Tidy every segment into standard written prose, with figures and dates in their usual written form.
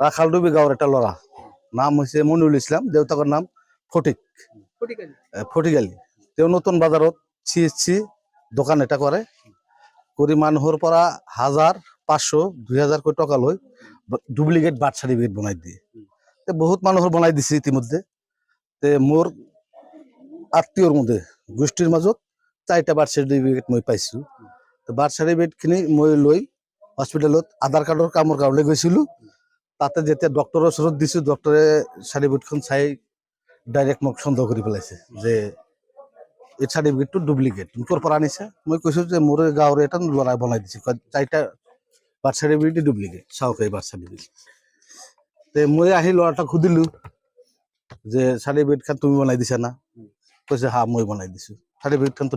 রাখালডুবি গাঁওর একটা লড়া নাম হয়েছে মনিরুল ইসলাম দেউতাকর নাম ফটিক ফটিক আলী তেও নতুন বাজারত সিএসসি দোকান এটা করি মানুহৰ পৰা 1500-2000 কোটি টকা লৈ ডুপ্লিকেট বাৰ্থ চাৰ্টিফিকেট বনাই দিয়ে বহুত মানুহৰ বনাই দিছে ইতিমধ্যে মোৰ আত্মীয়ৰ মধ্যে গোষ্ঠীৰ মাজত 4টা বাৰ্থ চাৰ্টিফিকেট মই পাইছো বাৰ্থ চাৰ্টিফিকেট খিনি মই লৈ হস্পিটেলত আধাৰ কাৰ্ডৰ কামৰ কাৰণে গৈছিলো তাতে যেতিয়া ডক্টৰৰ ওচৰত দিছো ডক্টৰে চাৰ্টিফিকেটখন চাই ডাইৰেক্ট মোক সন্দেহ কৰি পেলাইছে যে এই চাৰ্টিফিকেটটো ডুপ্লিকেট ক'ৰ পৰা আনিছে মই কৈছো যে মোৰ গাঁৱৰ এটা ল'ৰাই বনাই দিছে 4টা বাৰ্থ চাৰ্টিফিকেট ডুপ্লিকেট চাওক এই বাৰ্থ চাৰ্টিফিকেট মই আহি ল'ৰাটাক সুধিলো যে চাৰ্টিফিকেটখন তুমি বনাই দিছা না কৈছে হা মই বনাই দিছো চাৰ্টিফিকেটখন তো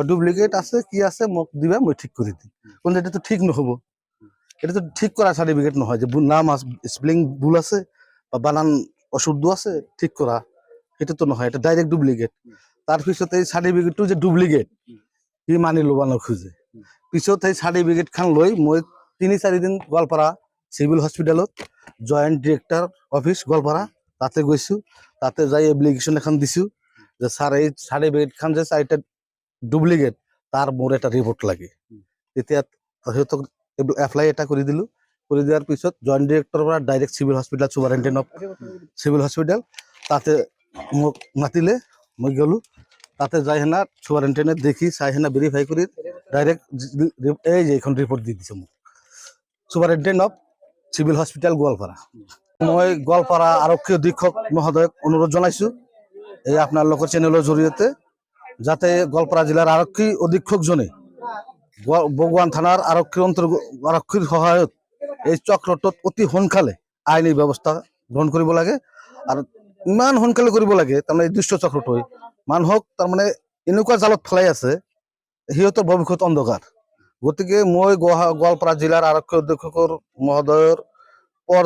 ডুপ্লিকেট আছে কি আছে মোক দিবা মই ঠিক কৰি দিম কিন্তু এটাতো ঠিক নহ'ব এটা তো ঠিক করা সার্টিফিকেট নহয় যে নাম স্পেলিং ভুল আছে বা বানান অশুদ্ধ আছে ঠিক করা এটা তো নহয় এটা ডাইরেক্ট ডুপ্লিকেট তার পিছত এই সার্টিফিকেটটো যে ডুপ্লিকেট সি মানি ল'ব নোখোজে পিছত এই সার্টিফিকেট খান লৈ মই 3-4 দিন গোৱালপাৰা সিভিল হস্পিটেলত জয়েন্ট ডিৰেক্টৰ অফিস গোৱালপাৰা তাতে গৈছো তাতে যাই এপ্লিকেশন এখন দিছো যে স্যার এই সার্টিফিকেট খান যে চাইটা ডুপ্লিকেট তার মোর একটা রিপোর্ট লাগে তেতিয়া হয়তো এপ্লাই এটা কৰি দিলো কৰি দিয়াৰ পিছত জয়েন্ট ডিৰেক্টৰৰ পৰা direct civil hospital superintendent of civil hospital তাতে মোক মাতিলে মই গ'লো তাতে যাই হেনা সুপাৰিনটেণ্ডেণ্ট দেখি চাই হেনা ভেৰিফাই কৰি ডাইৰেক্ট এই যে এখন ৰিপৰ্ট দি দিছে মোক superintendent of civil hospital Goalpara মই গোৱালপাৰা আৰক্ষী অধীক্ষক মহোদয়ক অনুৰোধ জনাইছো এই আপোনালোকৰ চেনেলৰ জৰিয়তে যাতে গোৱালপাৰা জিলাৰ আৰক্ষী অধীক্ষকজনে বগুৱান থানাৰ আৰক্ষীৰ সহায়ত এই চক্ৰটোত অতি সোনকালে আইনী ব্যৱস্থা গ্ৰহণ কৰিব লাগে আৰু ইমান সোনকালে কৰিব লাগে তাৰমানে এই দুষ্ট চক্ৰটোৱে মানুহক তাৰমানে এনেকুৱা জালত ফেলাই আছে সিহঁতৰ ভৱিষ্যত অন্ধকাৰ গতিকে মই গোৱালপাৰা জিলাৰ আৰক্ষী অধীক্ষকৰ মহোদয়ৰ পৰ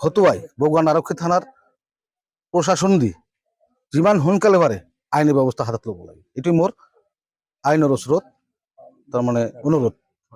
হতুৱাই বগুৱান আৰক্ষী থানাৰ প্ৰশাসন দি যিমান সোনকালে পাৰে আইনী ব্যৱস্থা হাতত ল'ব লাগে এইটো মোৰ আইনৰ ওচৰত তাৰ মানে অনুৰোধ।